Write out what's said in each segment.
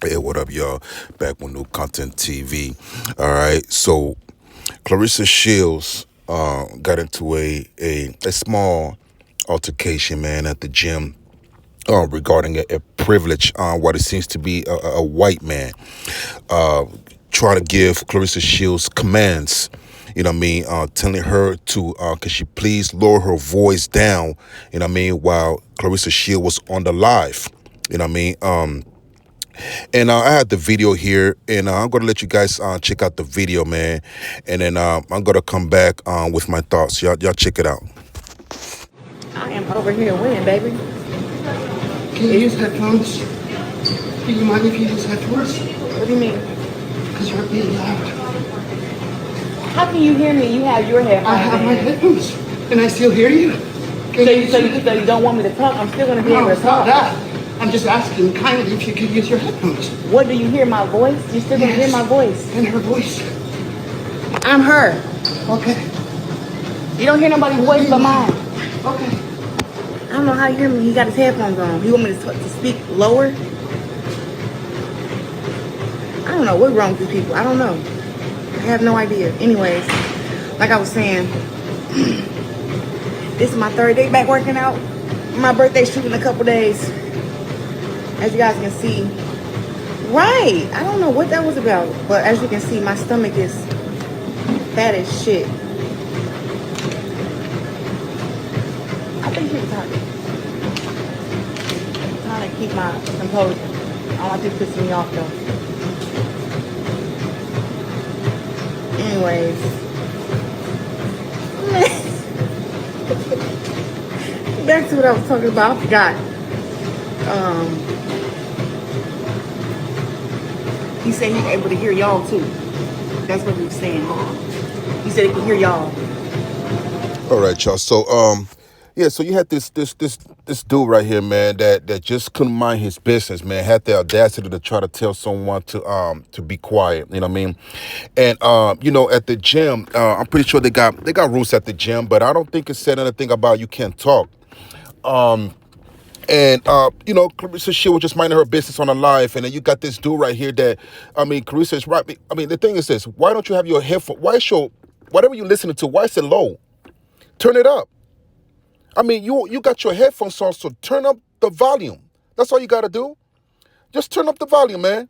Hey, what up, y'all? Back with new content TV. All right, so Claressa Shields got into a small altercation, man, at the gym regarding a privilege, what it seems to be a white man uh, trying to give Claressa Shields commands. You know what I mean? Telling her to, could she please lower her voice down? You know what I mean? While Claressa Shields was on the live. You know what I mean? And I had the video here, and I'm going to let you guys check out the video, man. And then I'm going to come back with my thoughts. Y'all check it out. I am over here winning, baby. Can you use headphones? Do you mind if you use headphones? What do you mean? Because you're being loud. How can you hear me? You have your headphones. I have my in. headphones, and I still hear you. Can So you don't want me to talk? I'm still gonna be No, able to it's not talk. that. I'm just asking kindly if you could use your headphones. What do you hear? My voice? You still gonna hear my voice? And her voice. I'm her. Okay. You don't hear nobody's voice but mine. Okay. I don't know how you hear me. He got his headphones on. You want me to speak lower? I don't know what's wrong with these people. I don't know. I have no idea. Anyways, like I was saying, this is my third day back working out. My birthday's shooting in a couple days. As you guys can see. Right. I don't know what that was about. But as you can see, my stomach is fat as shit. I think she was talking. I'm trying to keep my composure. I don't want this pissing me off though. Anyways. Back to what I was talking about. I forgot. He said he's able to hear y'all too. That's what he was saying. He said he can hear y'all. All right, y'all. So yeah, so you had this dude right here, man, that just couldn't mind his business, man. Had the audacity to try to tell someone to be quiet. You know what I mean? And at the gym, I'm pretty sure they got rules at the gym, but I don't think it said anything about you can't talk. And Claressa she was just minding her business on a live, and then you got this dude right here that, Claressa is right. I mean, the thing is this: why don't you have your headphone? Why is your whatever you're listening to? Why is it low? Turn it up. I mean, you got your headphones on, so turn up the volume. That's all you got to do. Just turn up the volume, man.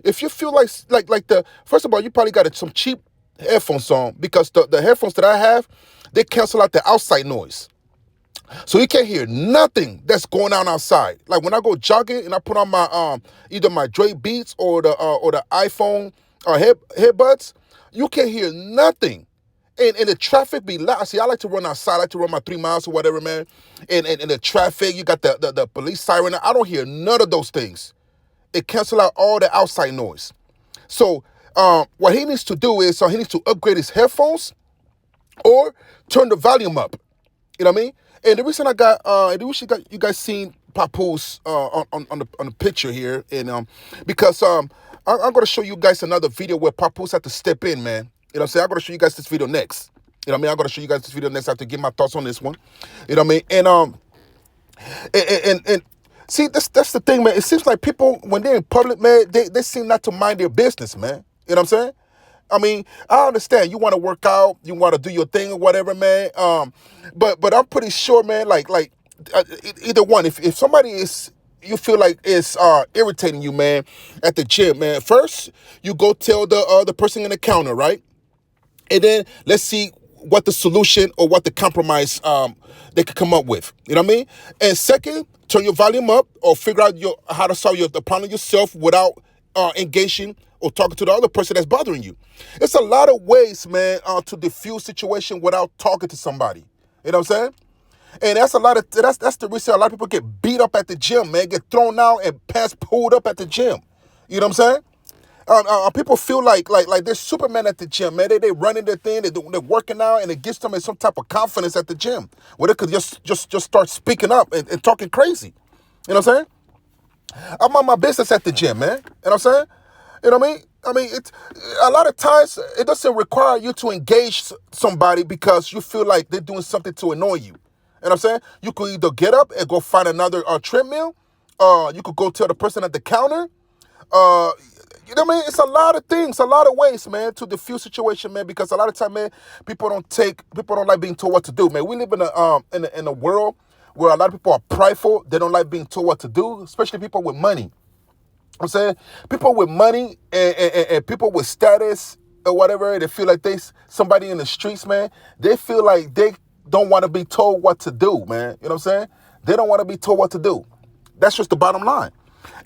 If you feel like the first of all, you probably got some cheap headphones on because the headphones that I have, they cancel out the outside noise. So you can't hear nothing that's going on outside. Like when I go jogging and I put on my either my Dre Beats or the iPhone headbuds, you can't hear nothing. And the traffic be loud. See, I like to run outside. I like to run my 3 miles or whatever, man. And the traffic, you got the police siren. I don't hear none of those things. It cancel out all the outside noise. So what he needs to do is he needs to upgrade his headphones or turn the volume up. You know what I mean? And the reason you guys seen Papoose on the picture here, and because I'm going to show you guys another video where Papoose had to step in, man. You know what I'm saying? I'm going to show you guys this video next. You know what I mean? I'm going to show you guys this video next. I have to give my thoughts on this one. You know what I mean? And see, that's the thing, man. It seems like people, when they're in public, man, they seem not to mind their business, man. You know what I'm saying? I mean, I understand you want to work out, you want to do your thing or whatever, man. But I'm pretty sure, man, either one. If somebody you feel like is irritating you, man, at the gym, man, first you go tell the person in the counter, right? And then let's see what the solution or what the compromise they could come up with. You know what I mean? And second, turn your volume up or figure out how to solve the problem yourself without engaging or talking to the other person that's bothering you. It's a lot of ways, man, to diffuse situation without talking to somebody. You know what I'm saying? And that's the reason a lot of people get beat up at the gym, man, get thrown out and pants pulled up at the gym. You know what I'm saying? People feel like they're Superman at the gym, man. They running their thing, they're working out, and it gives them some type of confidence at the gym where they could just start speaking up and talking crazy. You know what I'm saying? I'm on my business at the gym, man. You know what I'm saying? You know what I mean? I mean, it's a lot of times it doesn't require you to engage somebody because you feel like they're doing something to annoy you. You know what I'm saying? You could either get up and go find another treadmill. You could go tell the person at the counter. Uh, you know what I mean? It's a lot of things, a lot of ways, man, to diffuse situation, man. Because a lot of time, man, people don't like being told what to do, man. We live in a world where a lot of people are prideful. They don't like being told what to do, especially people with money. I'm saying people with money and people with status or whatever, they feel like somebody in the streets, man. They feel like they don't want to be told what to do, man. You know what I'm saying? They don't want to be told what to do. That's just the bottom line.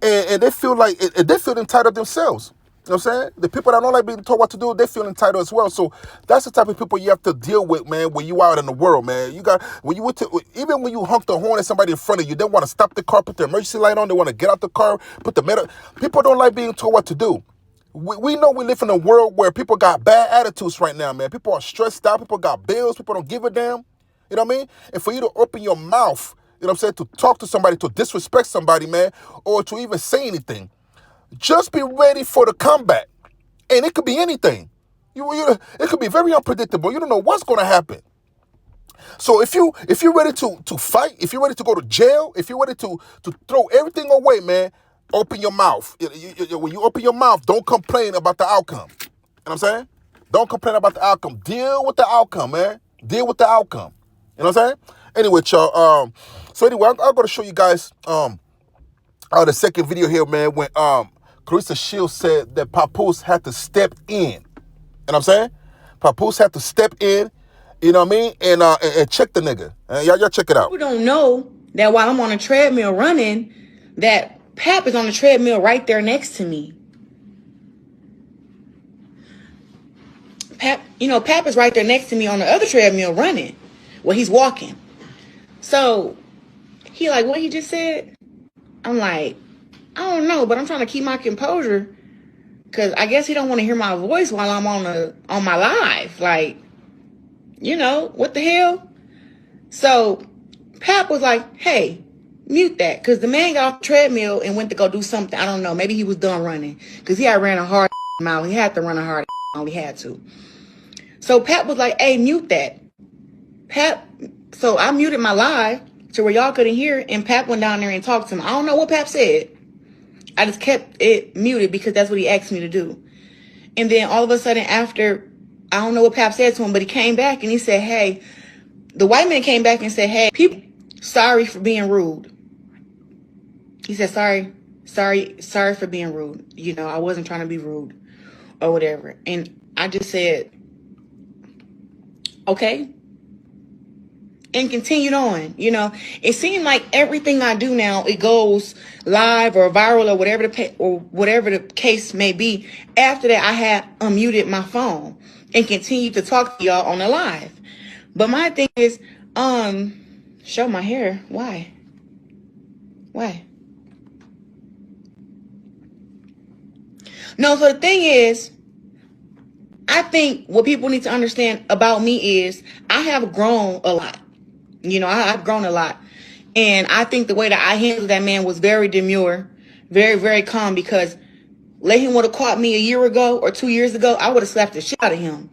And they feel like they feel entitled themselves. You know what I'm saying? The people that don't like being told what to do, they feel entitled as well. So that's the type of people you have to deal with, man, when you out in the world, man. Even when you honk the horn at somebody in front of you, they want to stop the car, put the emergency light on, they want to get out the car, put the metal. People don't like being told what to do. We know we live in a world where people got bad attitudes right now, man. People are stressed out, people got bills, people don't give a damn. You know what I mean? And for you to open your mouth, you know what I'm saying, to talk to somebody, to disrespect somebody, man, or to even say anything, just be ready for the comeback. And it could be anything. It could be very unpredictable. You don't know what's going to happen. So if you're ready to fight, if you're ready to go to jail, if you're ready to throw everything away, man, open your mouth. When you open your mouth, don't complain about the outcome. You know what I'm saying? Don't complain about the outcome. Deal with the outcome, man. Deal with the outcome. You know what I'm saying? Anyway, y'all. So anyway, I'm going to show you guys the second video here, man, when Claressa Shields said that Papoose had to step in. You know what I'm saying? Papoose had to step in, you know what I mean, and check the nigga. Y'all check it out. People don't know that while I'm on a treadmill running, that Pap is on the treadmill right there next to me. Pap is right there next to me on the other treadmill running. Well, he's walking. So he like, what he just said? I'm like, I don't know, but I'm trying to keep my composure because I guess he don't want to hear my voice while I'm on my live. Like, what the hell? So Pap was like, hey, mute that, because the man got off the treadmill and went to go do something. I don't know. Maybe he was done running because he had ran a hard mile. He had to run a hard mile. He had to. So Pap was like, hey, mute that. So I muted my live to where y'all couldn't hear, and Pap went down there and talked to him. I don't know what Pap said. I just kept it muted because that's what he asked me to do. And then all of a sudden after, I don't know what Pap said to him, but he came back and he said, hey, the white man came back and said, hey, people, sorry for being rude. He said, sorry for being rude. I wasn't trying to be rude or whatever. And I just said, okay. And continued on. It seemed like everything I do now, it goes live or viral or whatever the case may be. After that, I had unmuted my phone and continued to talk to y'all on the live. But my thing is, show my hair. Why? No, so the thing is, I think what people need to understand about me is I have grown a lot. I've grown a lot. And I think the way that I handled that man was very demure, very, very calm, because let him would have caught me a year ago or 2 years ago, I would have slapped the shit out of him.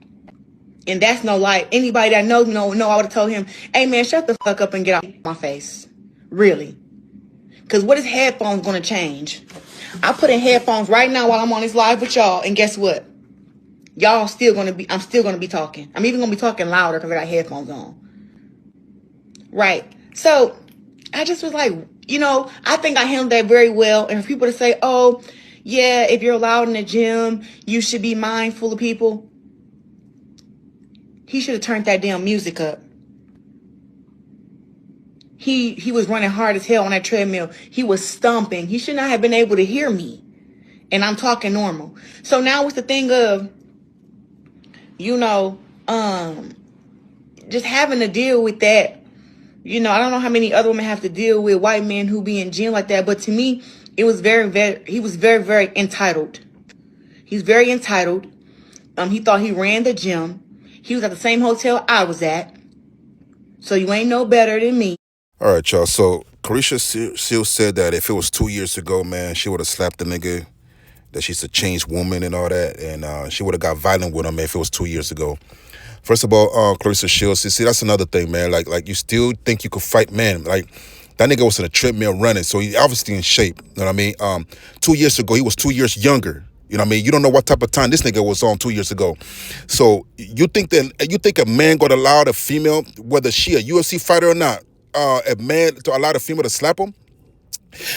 And that's no lie. Anybody that knows me know I would have told him, hey man, shut the fuck up and get out of my face. Really. Because what is headphones going to change? I put in headphones right now while I'm on this live with y'all, and guess what? I'm still going to be talking. I'm even going to be talking louder because I got headphones on. Right. So I just was like, I think I handled that very well. And for people to say, oh, yeah, if you're allowed in the gym, you should be mindful of people. He should have turned that damn music up. He was running hard as hell on that treadmill. He was stomping. He should not have been able to hear me. And I'm talking normal. So now it's the thing of, just having to deal with that. I don't know how many other women have to deal with white men who be in gym like that. But to me, it was he was very, very entitled. He's very entitled. He thought he ran the gym. He was at the same hotel I was at. So you ain't no better than me. All right, y'all. So Claressa Shields said that if it was 2 years ago, man, she would have slapped the nigga, that she's a changed woman and all that. And she would have got violent with him, man, if it was 2 years ago. First of all, Claressa Shields, you see, that's another thing, man. Like you still think you could fight men. Like, That nigga was in a treadmill running, so he obviously in shape. You know what I mean? 2 years ago, he was 2 years younger. You know what I mean? You don't know what type of time this nigga was on 2 years ago. So you think a man gonna allow the female, whether she a UFC fighter or not, a man to allow the female to slap him?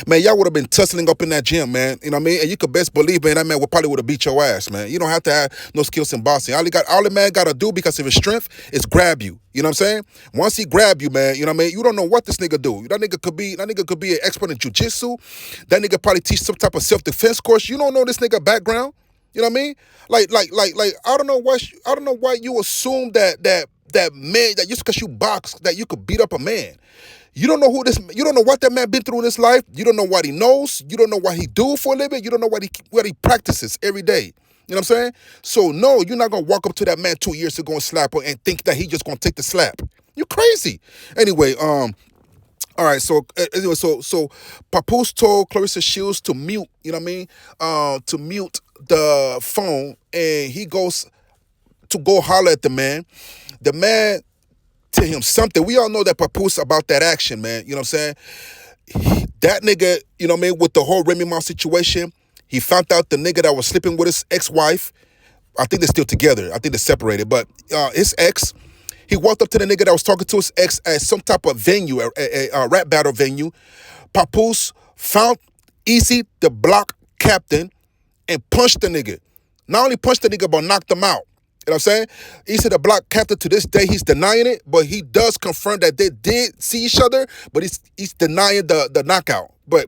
Man, y'all would have been tussling up in that gym, man. You know what I mean? And you could best believe, man, that man would probably would have beat your ass, man. You don't have to have no skills in boxing. All the man got to do because of his strength is grab you. You know what I'm saying? Once he grab you, man, you know what I mean? You don't know what this nigga do. That nigga could be an expert in jiu-jitsu. That nigga probably teach some type of self-defense course. You don't know this nigga background. You know what I mean? Like, I don't know why you assume that man, that just because you box, that you could beat up a man. You don't know you don't know what that man been through in his life. You don't know what he knows. You don't know what he do for a living. You don't know what he practices every day. You know what I'm saying? So no, you're not gonna walk up to that man 2 years ago and slap her and think that he just gonna take the slap. You crazy. Anyway, all right, so anyway, so Papoose told Claressa Shields to mute, you know what I mean? To mute the phone, and he goes to go holler at the man. The man to him something. We all know that Papoose about that action, man. You know what I'm saying? That nigga, you know what I mean, with the whole Remy Ma situation, he found out the nigga that was sleeping with his ex-wife. I think they're still together. I think they're separated. But his ex, he walked up to the nigga that was talking to his ex at some type of venue, a rap battle venue. Papoose found Easy, the block captain, and punched the nigga. Not only punched the nigga, but knocked him out. You know what I'm saying? Easy, the block captain, to this day, he's denying it, but he does confirm that they did see each other, but he's denying the knockout. But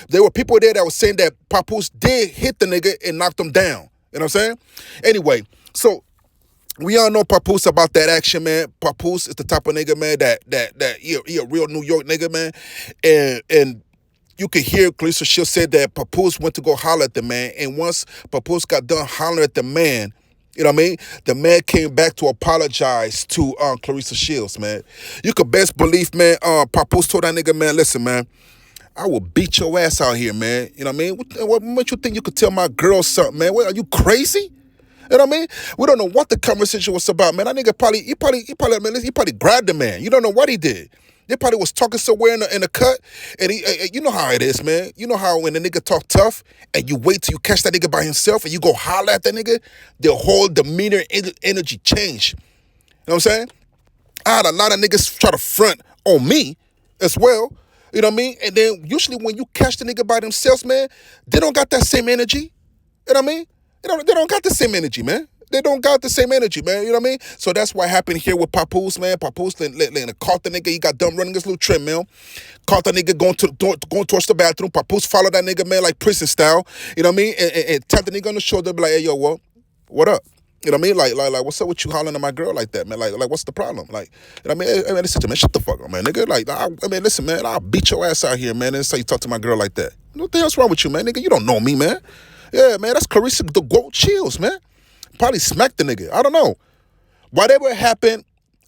there were people there that were saying that Papoose did hit the nigga and knocked him down. You know what I'm saying? Anyway, so we all know Papoose about that action, man. Papoose is the type of nigga, man, that he a real New York nigga, man. And you could hear Claressa Shields said that Papoose went to go holler at the man, and once Papoose got done hollering at the man, you know what I mean? The man came back to apologize to Claressa Shields, man. You could best believe, man, Papoose told that nigga, man, listen, man, I will beat your ass out here, man. You know what I mean? What makes you think you could tell my girl something, man? What, are you crazy? You know what I mean? We don't know what the conversation was about, man. That nigga probably grabbed the man. You don't know what he did. They probably was talking somewhere in the cut, and you know how it is, man. You know how when the nigga talk tough, and you wait till you catch that nigga by himself, and you go holler at that nigga, the whole demeanor, energy change. You know what I'm saying? I had a lot of niggas try to front on me as well. You know what I mean? And then usually when you catch the nigga by themselves, man, they don't got that same energy. You know what I mean? They don't got the same energy, man. They don't got the same energy, man. You know what I mean? So that's what happened here with Papoose, man. Papoose caught the nigga. He got done running his little treadmill. Caught the nigga going towards the bathroom. Papoose followed that nigga, man, like prison style. You know what I mean? And tapped the nigga on the shoulder, be like, hey, yo, what up? You know what I mean? Like, what's up with you hollering at my girl like that, man? Like, what's the problem? Like, you know what I mean? Hey, man, listen to me. Shut the fuck up, man, nigga. Like, I mean, listen, man, I'll beat your ass out here, man. And say you talk to my girl like that. What the hell's wrong with you, man, nigga? You don't know me, man. Yeah, man, that's Claressa the GOAT Shields, man. Probably smacked the nigga. I don't know. Whatever happened,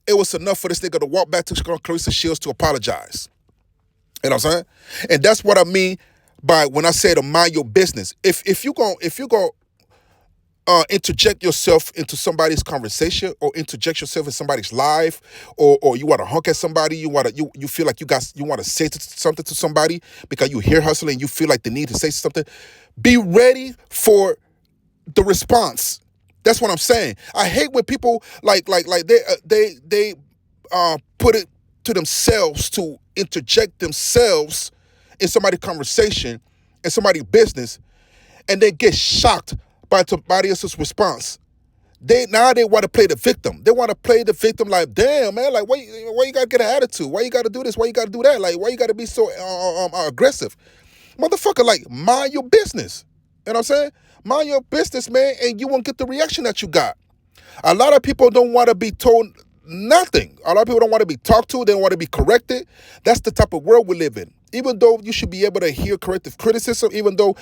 it was enough for this nigga to walk back to Claressa Shields to apologize. You know what I'm saying? And that's what I mean by when I say to mind your business. If you go interject yourself into somebody's conversation or interject yourself in somebody's life, or you want to honk at somebody, you feel like you want to say something to somebody because you hear hustling and you feel like the need to say something, be ready for the response. That's what I'm saying. I hate when people like they put it to themselves to interject themselves in somebody's conversation, in somebody's business, and they get shocked by somebody else's response. They want to play the victim. They want to play the victim like, damn, man, like why you gotta get an attitude? Why you gotta do this? Why you gotta do that? Like, why you gotta be so aggressive? Motherfucker, like, mind your business. You know what I'm saying? Mind your business, man, and you won't get the reaction that you got. A lot of people don't want to be told nothing. A lot of people don't want to be talked to. They don't want to be corrected. That's the type of world we live in. Even though you should be able to hear corrective criticism, even though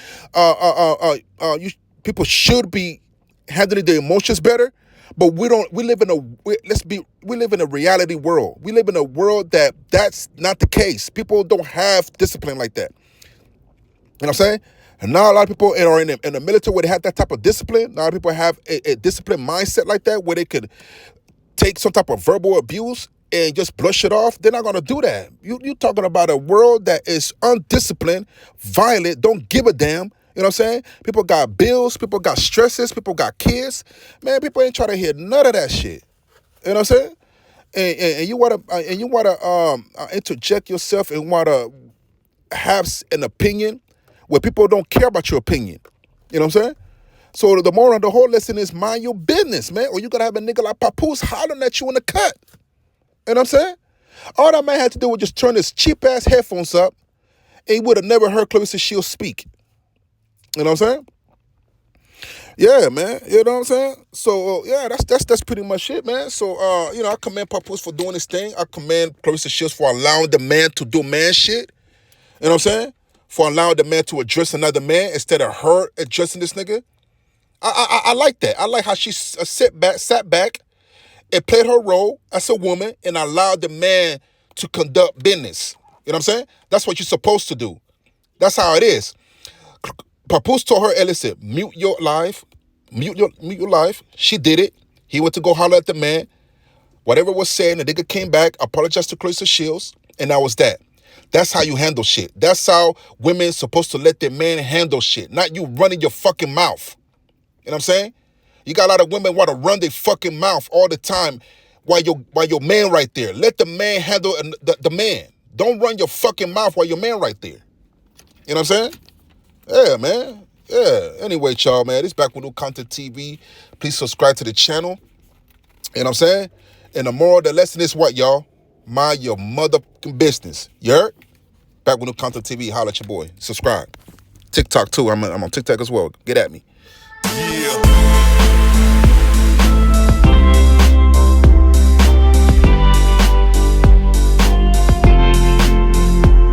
people should be handling their emotions better, but we live in a reality world. We live in a world that's not the case. People don't have discipline like that. You know what I'm saying? And now a lot of people are in the military where they have that type of discipline. A lot of people have a disciplined mindset like that where they could take some type of verbal abuse and just brush it off, they're not gonna do that. You talking about a world that is undisciplined, violent, don't give a damn. You know what I'm saying? People got bills, people got stresses, people got kids. Man, people ain't trying to hear none of that shit. You know what I'm saying? And you wanna interject yourself and wanna have an opinion where people don't care about your opinion. You know what I'm saying? So the moral of the whole lesson is mind your business, man. Or you gotta have a nigga like Papoose hollering at you in the cut. You know what I'm saying? All that man had to do was just turn his cheap ass headphones up, and he would have never heard Claressa Shields speak. You know what I'm saying? Yeah, man. You know what I'm saying? So yeah, that's pretty much it, man. So I commend Papoose for doing this thing. I commend Claressa Shields for allowing the man to do man shit. You know what I'm saying? For allowing the man to address another man instead of her addressing this nigga. I like that. I like how she sat back and played her role as a woman and allowed the man to conduct business. You know what I'm saying? That's what you're supposed to do. That's how it is. Papoose told her, hey, listen, mute your life. Mute your life. She did it. He went to go holler at the man. Whatever was said, the nigga came back, apologized to Claressa Shields, and that was that. That's how you handle shit. That's how women supposed to let their man handle shit. Not you running your fucking mouth. You know what I'm saying? You got a lot of women want to run their fucking mouth all the time while your man right there. Let the man handle the man. Don't run your fucking mouth while your man right there. You know what I'm saying? Yeah, man. Yeah. Anyway, y'all, man, this Back with New Content TV. Please subscribe to the channel. You know what I'm saying? And the moral of the lesson is what, y'all? Mind your motherfucking business. You heard? Back with New Content TV. Holla at your boy. Subscribe. TikTok, too. I'm on TikTok as well. Get at me. Yeah.